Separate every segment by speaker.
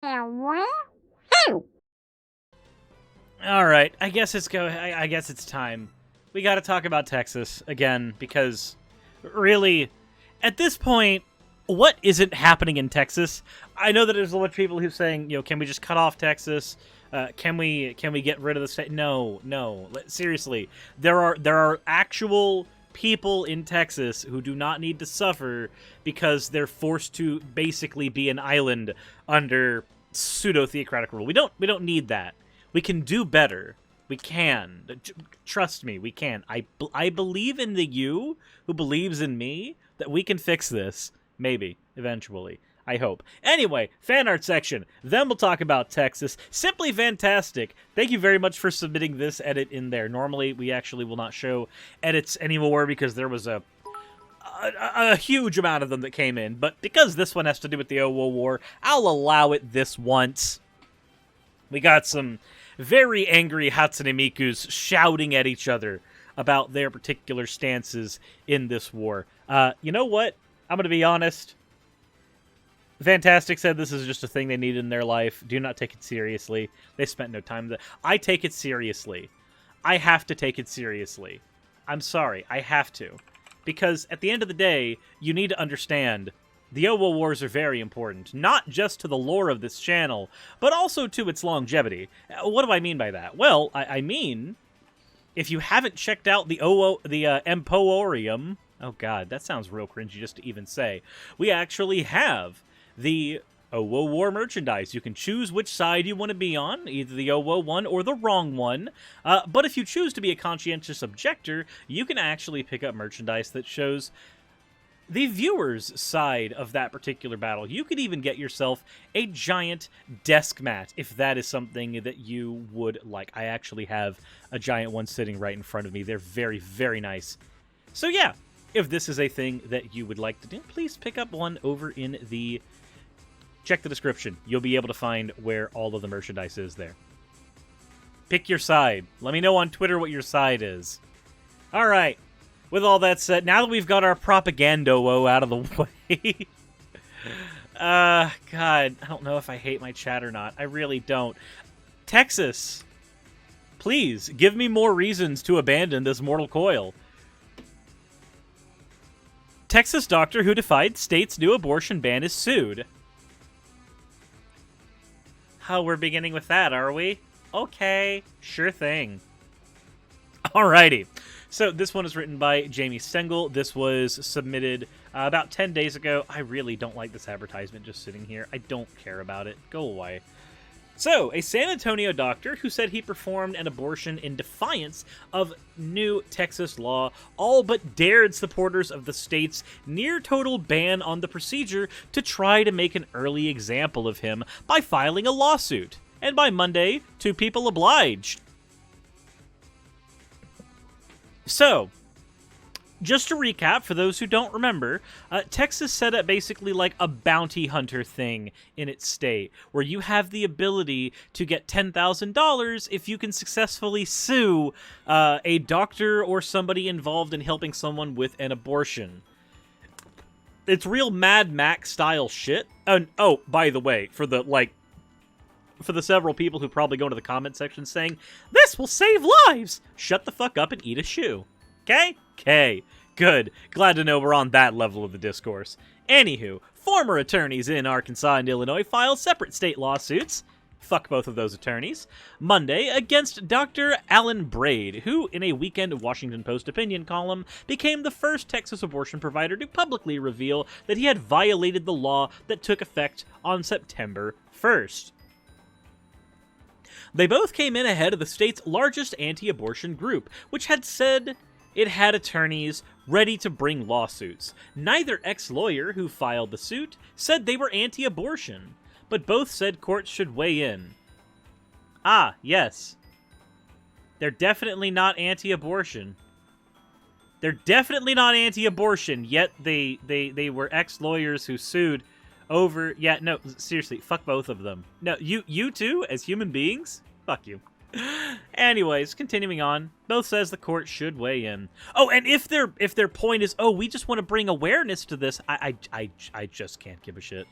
Speaker 1: All right, I guess it's time. We got to talk about Texas again because, really, at this point, what isn't happening in Texas? I know that there's a lot of people who are saying, can we just cut off Texas? Can we get rid of the state? No. Seriously, there are actual people in Texas who do not need to suffer because they're forced to basically be an island under pseudo-theocratic rule. We don't need that. We can do better. We can. Trust me, we can. I believe in the you who believes in me that we can fix this. Maybe. Eventually. I hope. Anyway, fan art section. Then we'll talk about Texas. Simply fantastic. Thank you very much for submitting this edit in there. Normally, we actually will not show edits anymore because there was a huge amount of them that came in. But because this one has to do with the Owo War, I'll allow it this once. We got some very angry Hatsune Mikus shouting at each other about their particular stances in this war. You know what? I'm going to be honest. Fantastic said this is just a thing they need in their life. Do not take it seriously. They spent no time. I take it seriously. I have to take it seriously. I'm sorry. I have to. Because at the end of the day, you need to understand the Owo Wars are very important, not just to the lore of this channel, but also to its longevity. What do I mean by that? Well, I mean, if you haven't checked out the Emporium, oh god, that sounds real cringy just to even say, we actually have the Owo War merchandise. You can choose which side you want to be on, either the Owo one or the wrong one, but if you choose to be a conscientious objector, you can actually pick up merchandise that shows the viewer's side of that particular battle. You could even get yourself a giant desk mat if that is something that you would like. I actually have a giant one sitting right in front of me. They're very, very nice. So yeah, if this is a thing that you would like to do, please pick up one over in the... Check the description. You'll be able to find where all of the merchandise is there. Pick your side. Let me know on Twitter what your side is. All right. With all that said, now that we've got our propaganda-o out of the way... God, I don't know if I hate my chat or not. I really don't. Texas, please, give me more reasons to abandon this mortal coil. Texas doctor who defied state's new abortion ban is sued. Oh, we're beginning with that, are we? Okay, sure thing. Alrighty. So this one is written by Jamie Stengel. This was submitted about 10 days ago. I really don't like this advertisement just sitting here. I don't care about it. Go away. So, a San Antonio doctor who said he performed an abortion in defiance of new Texas law all but dared supporters of the state's near-total ban on the procedure to try to make an early example of him by filing a lawsuit. And by Monday, 2 people obliged. So, just to recap, for those who don't remember, Texas set up basically like a bounty hunter thing in its state, where you have the ability to get $10,000 if you can successfully sue a doctor or somebody involved in helping someone with an abortion. It's real Mad Max style shit. And, oh, by the way, for the several people who probably go into the comment section saying, "This will save lives!" Shut the fuck up and eat a shoe. Okay? Okay. Good. Glad to know we're on that level of the discourse. Anywho, former attorneys in Arkansas and Illinois filed separate state lawsuits. Fuck both of those attorneys. Monday, against Dr. Alan Braid, who, in a weekend Washington Post opinion column, became the first Texas abortion provider to publicly reveal that he had violated the law that took effect on September 1st. They both came in ahead of the state's largest anti-abortion group, which had said it had attorneys ready to bring lawsuits. Neither ex-lawyer who filed the suit said they were anti-abortion, but both said courts should weigh in. Ah, yes. They're definitely not anti-abortion. They're definitely not anti-abortion, yet they were ex-lawyers who sued over... Yeah, no, seriously, fuck both of them. No, you two, as human beings? Fuck you. Anyways, continuing on, both says the court should weigh in. Oh, and if their point is, oh, we just want to bring awareness to this, I just can't give a shit.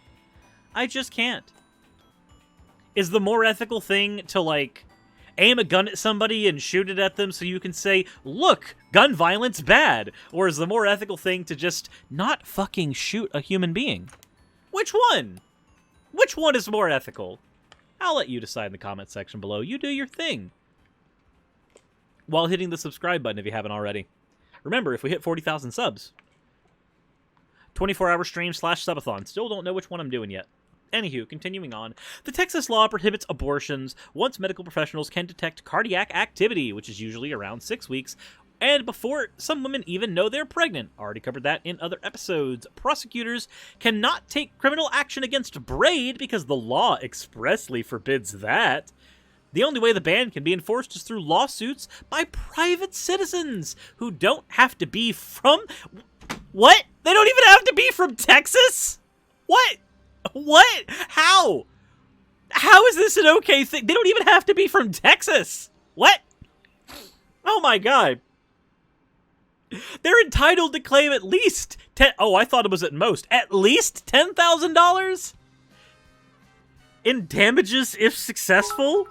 Speaker 1: I just can't. Is the more ethical thing to, like, aim a gun at somebody and shoot it at them so you can say, look, gun violence bad? Or is the more ethical thing to just not fucking shoot a human being? Which one? Which one is more ethical? I'll let you decide in the comment section below. You do your thing. While hitting the subscribe button if you haven't already. Remember, if we hit 40,000 subs, 24-hour stream / subathon. Still don't know which one I'm doing yet. Anywho, continuing on. The Texas law prohibits abortions once medical professionals can detect cardiac activity, which is usually around 6 weeks, and before some women even know they're pregnant. Already covered that in other episodes. Prosecutors cannot take criminal action against Braid because the law expressly forbids that. The only way the ban can be enforced is through lawsuits by private citizens who don't have to be from... What? They don't even have to be from Texas? What? What? How? How is this an okay thing? They don't even have to be from Texas. What? Oh my god. They're entitled to claim at least I thought it was at most. At least $10,000? In damages if successful?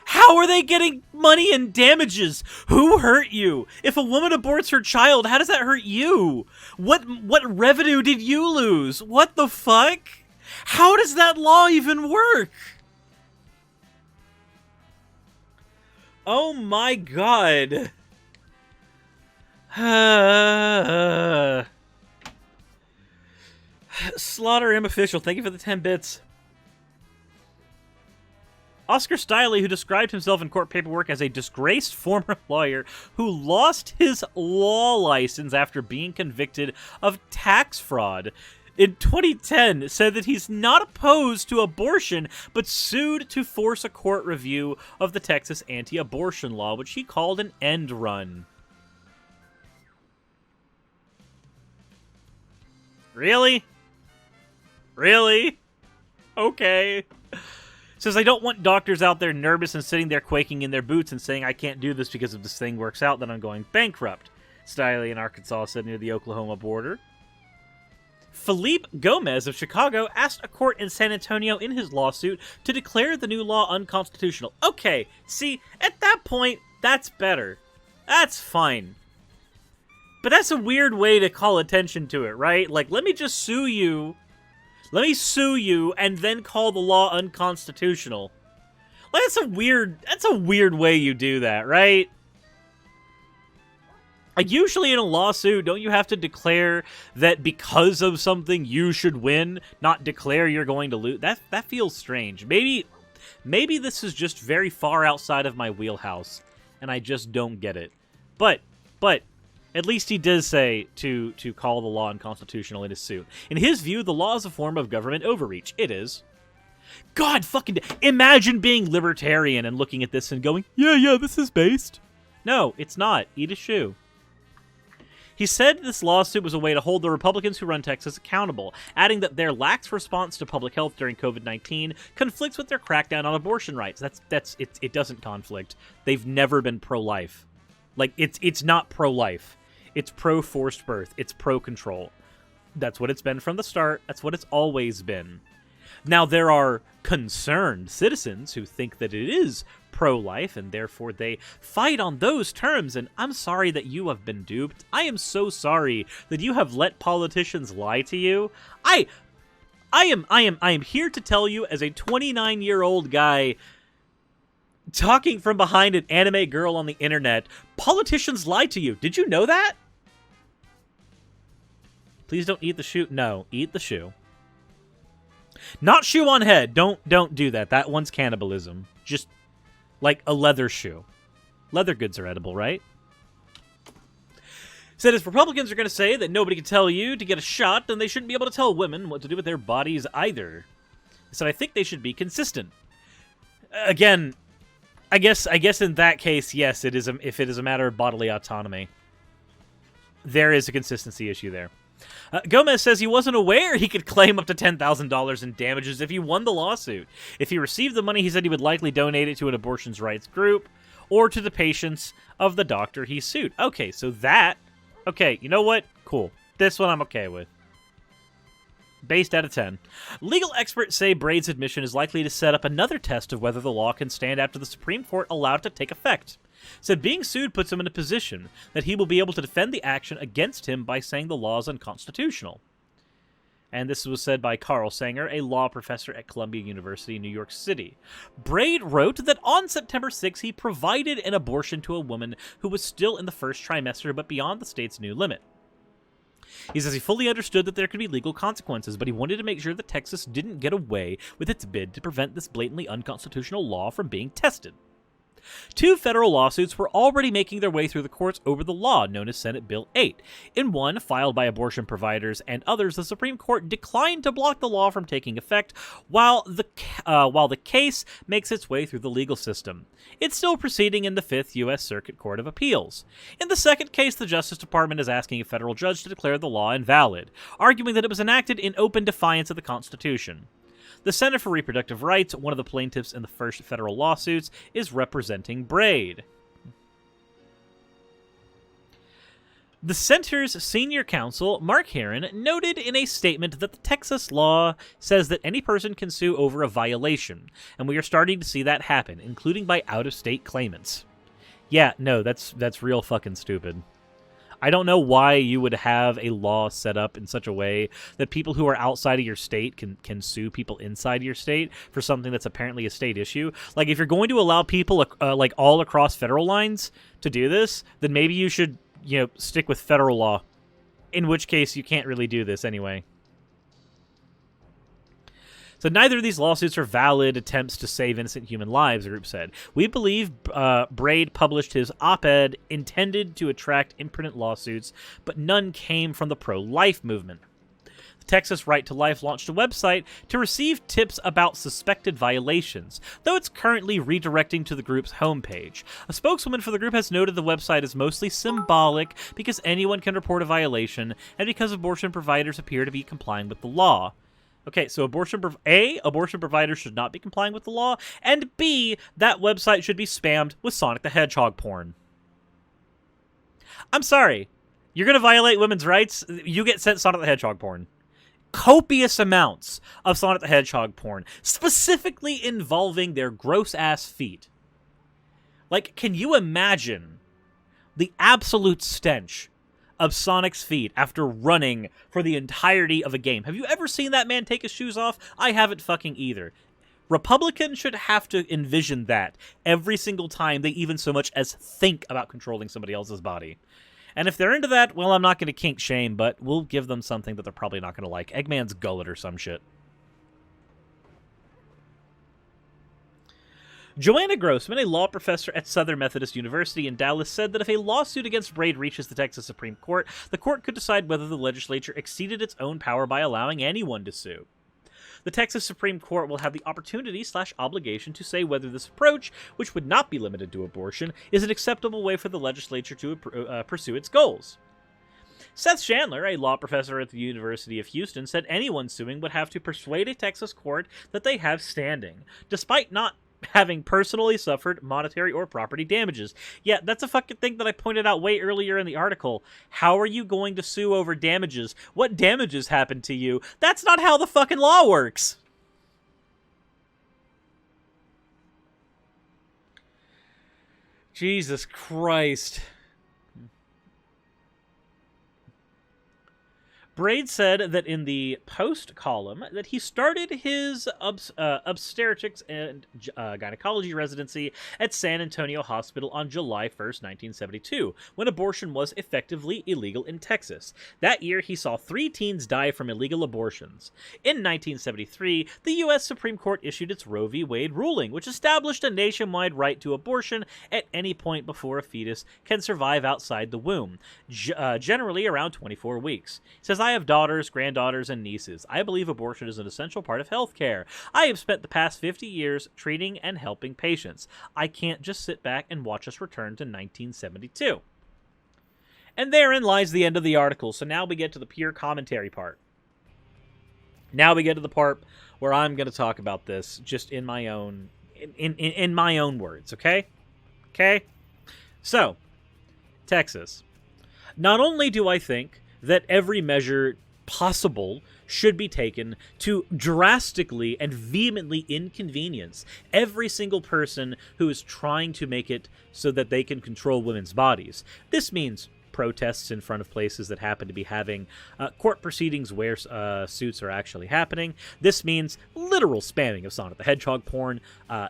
Speaker 1: How are they getting money in damages? Who hurt you? If a woman aborts her child, how does that hurt you? What revenue did you lose? What the fuck? How does that law even work? Oh my god. Slaughter M official, thank you for the 10 bits. Oscar Stiley, who described himself in court paperwork as a disgraced former lawyer who lost his law license after being convicted of tax fraud, in 2010 said that he's not opposed to abortion, but sued to force a court review of the Texas anti-abortion law, which he called an end run. Really? Really? Okay. Says, I don't want doctors out there nervous and sitting there quaking in their boots and saying, I can't do this because if this thing works out, then I'm going bankrupt. Stiley in Arkansas said near the Oklahoma border. Felipe Gomez of Chicago asked a court in San Antonio in his lawsuit to declare the new law unconstitutional. Okay, see, at that point, that's better. That's fine. But that's a weird way to call attention to it, right? Like, let me just sue you. Let me sue you and then call the law unconstitutional. Like, that's a weird way you do that, right? Like, usually in a lawsuit, don't you have to declare that because of something you should win, not declare you're going to lose? That feels strange. Maybe this is just very far outside of my wheelhouse, and I just don't get it. But at least he does say to call the law unconstitutional in his suit. In his view, the law is a form of government overreach. It is. God fucking... Imagine being libertarian and looking at this and going, yeah, this is based. No, it's not. Eat a shoe. He said this lawsuit was a way to hold the Republicans who run Texas accountable, adding that their lax response to public health during COVID-19 conflicts with their crackdown on abortion rights. It doesn't conflict. They've never been pro-life. Like, it's not pro-life. It's pro-forced birth. It's pro-control. That's what it's been from the start. That's what it's always been. Now, there are concerned citizens who think that it is pro-life, and therefore they fight on those terms, and I'm sorry that you have been duped. I am so sorry that you have let politicians lie to you. I am here to tell you, as a 29-year-old guy talking from behind an anime girl on the internet, politicians lie to you. Did you know that? Please don't eat the shoe. No, eat the shoe. Not shoe on head. Don't do that. That one's cannibalism. Just like a leather shoe. Leather goods are edible, right? Said if Republicans are going to say that nobody can tell you to get a shot, then they shouldn't be able to tell women what to do with their bodies either. Said I think they should be consistent. Again, I guess in that case, yes, it is. If it is a matter of bodily autonomy, there is a consistency issue there. Gomez says he wasn't aware he could claim up to $10,000 in damages if he won the lawsuit. If he received the money, he said he would likely donate it to an abortion rights group or to the patients of the doctor he sued. Okay, so that... Okay, you know what? Cool. This one I'm okay with. Based out of 10. Legal experts say Braid's admission is likely to set up another test of whether the law can stand after the Supreme Court allowed it to take effect. Said being sued puts him in a position that he will be able to defend the action against him by saying the law is unconstitutional. And this was said by Carl Sanger, a law professor at Columbia University in New York City. Braid wrote that on September 6, he provided an abortion to a woman who was still in the first trimester but beyond the state's new limit. He says he fully understood that there could be legal consequences, but he wanted to make sure that Texas didn't get away with its bid to prevent this blatantly unconstitutional law from being tested. 2 federal lawsuits were already making their way through the courts over the law, known as Senate Bill 8. In one, filed by abortion providers and others, the Supreme Court declined to block the law from taking effect, while the case makes its way through the legal system. It's still proceeding in the 5th U.S. Circuit Court of Appeals. In the second case, the Justice Department is asking a federal judge to declare the law invalid, arguing that it was enacted in open defiance of the Constitution. The Center for Reproductive Rights, one of the plaintiffs in the first federal lawsuits, is representing Braid. The center's senior counsel, Mark Herron, noted in a statement that the Texas law says that any person can sue over a violation, and we are starting to see that happen, including by out-of-state claimants. Yeah, no, that's real fucking stupid. I don't know why you would have a law set up in such a way that people who are outside of your state can sue people inside your state for something that's apparently a state issue. Like, if you're going to allow people like all across federal lines to do this, then maybe you should, stick with federal law. In which case, you can't really do this anyway. So neither of these lawsuits are valid attempts to save innocent human lives, the group said. We believe Braid published his op-ed intended to attract imprudent lawsuits, but none came from the pro-life movement. The Texas Right to Life launched a website to receive tips about suspected violations, though it's currently redirecting to the group's homepage. A spokeswoman for the group has noted the website is mostly symbolic because anyone can report a violation, and because abortion providers appear to be complying with the law. Okay, so abortion providers should not be complying with the law, and B, that website should be spammed with Sonic the Hedgehog porn. I'm sorry. You're going to violate women's rights? You get sent Sonic the Hedgehog porn. Copious amounts of Sonic the Hedgehog porn, specifically involving their gross-ass feet. Like, can you imagine the absolute stench of Sonic's feet after running for the entirety of a game? Have you ever seen that man take his shoes off? I haven't fucking either. Republicans should have to envision that every single time they even so much as think about controlling somebody else's body. And if they're into that, well, I'm not going to kink shame, but we'll give them something that they're probably not going to like. Eggman's gullet or some shit. Joanna Grossman, a law professor at Southern Methodist University in Dallas, said that if a lawsuit against Braid reaches the Texas Supreme Court, the court could decide whether the legislature exceeded its own power by allowing anyone to sue. The Texas Supreme Court will have the opportunity/obligation to say whether this approach, which would not be limited to abortion, is an acceptable way for the legislature to pursue its goals. Seth Chandler, a law professor at the University of Houston, said anyone suing would have to persuade a Texas court that they have standing, despite not having personally suffered monetary or property damages. Yeah, that's a fucking thing that I pointed out way earlier in the article. How are you going to sue over damages? What damages happened to you? That's not how the fucking law works. Jesus Christ. Braid said that in the Post column that he started his obstetrics and gynecology residency at San Antonio Hospital on July 1st, 1972, when abortion was effectively illegal in Texas. That year, he saw 3 teens die from illegal abortions. In 1973, the U.S. Supreme Court issued its Roe v. Wade ruling, which established a nationwide right to abortion at any point before a fetus can survive outside the womb, generally around 24 weeks. He says, I have daughters, granddaughters, and nieces. I believe abortion is an essential part of healthcare. I have spent the past 50 years treating and helping patients. I can't just sit back and watch us return to 1972. And therein lies the end of the article, so now we get to the pure commentary part. Now we get to the part where I'm going to talk about this just in my own in my own words, okay? Okay? So, Texas. Not only do I think that every measure possible should be taken to drastically and vehemently inconvenience every single person who is trying to make it so that they can control women's bodies. This means protests in front of places that happen to be having court proceedings where suits are actually happening. This means literal spamming of Sonic the Hedgehog porn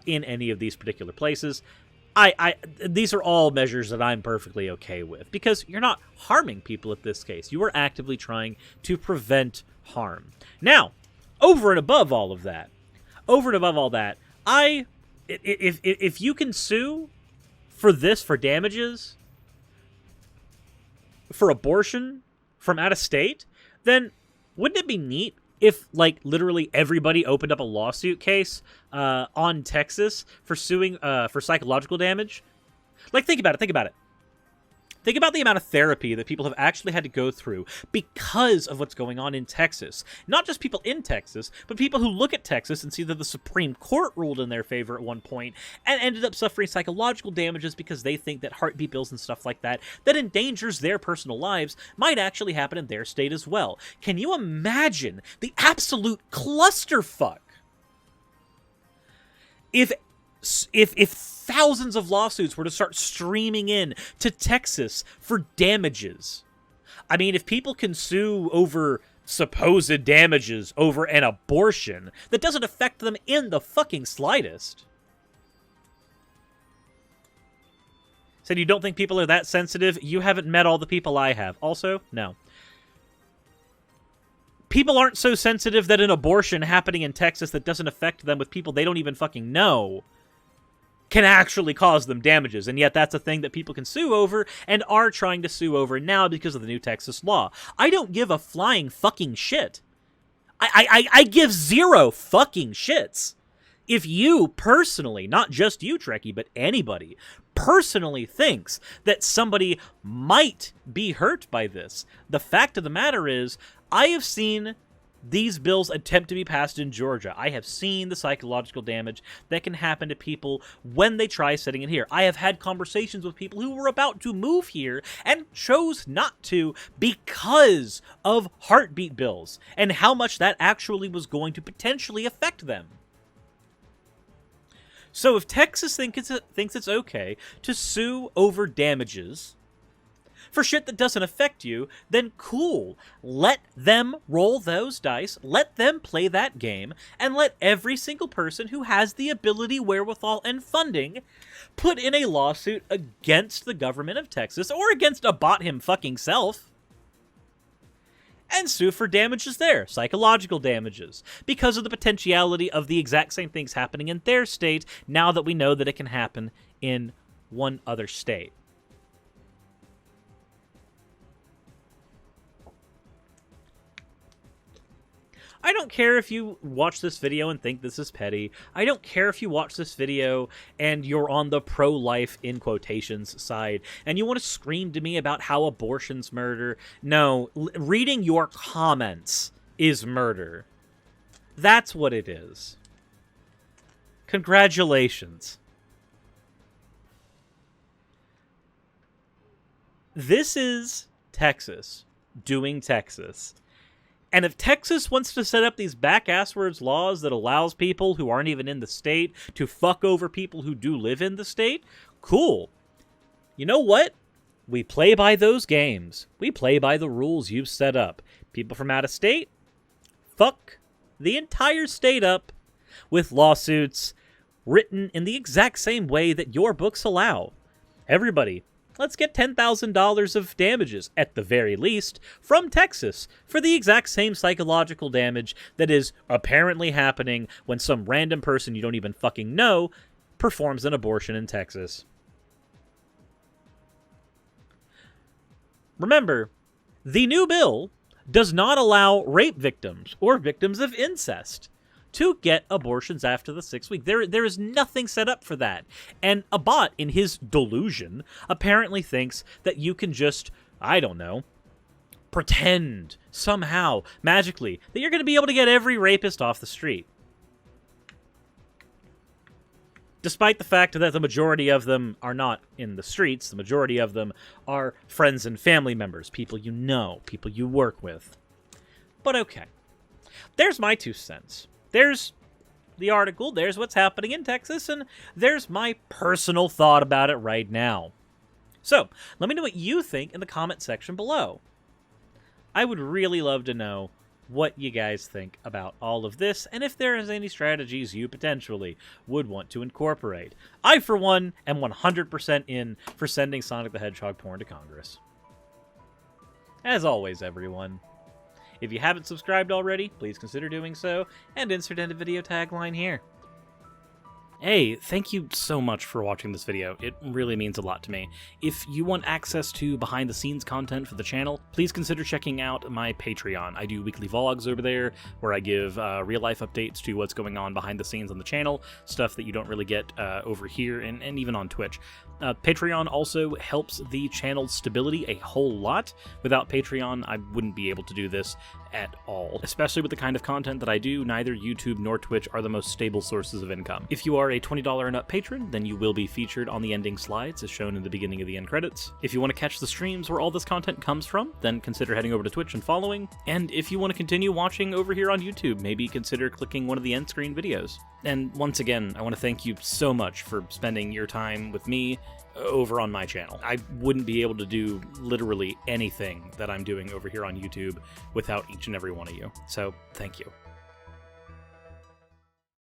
Speaker 1: in any of these particular places. These are all measures that I'm perfectly okay with, because you're not harming people at this case. You are actively trying to prevent harm. Now, over and above all that, if you can sue for this, for damages, for abortion from out of state, then wouldn't it be neat if, like, literally everybody opened up a lawsuit case on Texas for suing for psychological damage? Like, think about it. Think about the amount of therapy that people have actually had to go through because of what's going on in Texas. Not just people in Texas, but people who look at Texas and see that the Supreme Court ruled in their favor at one point and ended up suffering psychological damages because they think that heartbeat bills and stuff like that endangers their personal lives might actually happen in their state as well. Can you imagine the absolute clusterfuck if thousands of lawsuits were to start streaming in to Texas for damages? I mean, if people can sue over supposed damages over an abortion that doesn't affect them in the fucking slightest. Said you don't think people are that sensitive? You haven't met all the people I have. Also, no. People aren't so sensitive that an abortion happening in Texas that doesn't affect them with people they don't even fucking know can actually cause them damages, and yet that's a thing that people can sue over and are trying to sue over now because of the new Texas law. I don't give a flying fucking shit. I give zero fucking shits. If you personally, not just you, Trekkie, but anybody, personally thinks that somebody might be hurt by this, the fact of the matter is, I have seen these bills attempt to be passed in Georgia. I have seen the psychological damage that can happen to people when they try sitting in here. I have had conversations with people who were about to move here and chose not to because of heartbeat bills and how much that actually was going to potentially affect them. So if Texas thinks it's okay to sue over damages for shit that doesn't affect you, then cool. Let them roll those dice, let them play that game, and let every single person who has the ability, wherewithal, and funding put in a lawsuit against the government of Texas, or against Abot him fucking self, and sue for damages there, psychological damages, because of the potentiality of the exact same things happening in their state, now that we know that it can happen in one other state. I don't care if you watch this video and think this is petty. I don't care if you watch this video and you're on the pro-life, in quotations, side, and you want to scream to me about how abortion's murder. No, reading your comments is murder. That's what it is. Congratulations. This is Texas doing Texas. And if Texas wants to set up these back-asswards laws that allows people who aren't even in the state to fuck over people who do live in the state, cool. You know what? We play by those games. We play by the rules you've set up. People from out of state, fuck the entire state up with lawsuits written in the exact same way that your books allow. Everybody, let's get $10,000 of damages, at the very least, from Texas for the exact same psychological damage that is apparently happening when some random person you don't even fucking know performs an abortion in Texas. Remember, the new bill does not allow rape victims or victims of incest to get abortions after the 6th week. There is nothing set up for that. And Abot, in his delusion, apparently thinks that you can just, I don't know, pretend somehow, magically, that you're going to be able to get every rapist off the street. Despite the fact that the majority of them are not in the streets, the majority of them are friends and family members, people you know, people you work with. But okay. There's my 2 cents. There's the article, there's what's happening in Texas, and there's my personal thought about it right now. So, let me know what you think in the comment section below. I would really love to know what you guys think about all of this, and if there is any strategies you potentially would want to incorporate. I, for one, am 100% in for sending Sonic the Hedgehog porn to Congress. As always, everyone, if you haven't subscribed already, please consider doing so, and insert in a video tagline here. Hey, thank you so much for watching this video. It really means a lot to me. If you want access to behind-the-scenes content for the channel, please consider checking out my Patreon. I do weekly vlogs over there, where I give real-life updates to what's going on behind the scenes on the channel, stuff that you don't really get over here, and even on Twitch. Patreon also helps the channel's stability a whole lot. Without Patreon, I wouldn't be able to do this at all. Especially with the kind of content that I do, neither YouTube nor Twitch are the most stable sources of income. If you are a $20 and up patron, then you will be featured on the ending slides as shown in the beginning of the end credits. If you want to catch the streams where all this content comes from, then consider heading over to Twitch and following. And if you want to continue watching over here on YouTube, maybe consider clicking one of the end screen videos. And once again, I want to thank you so much for spending your time with me over on my channel. I wouldn't be able to do literally anything that I'm doing over here on YouTube without each and every one of you. So, thank you.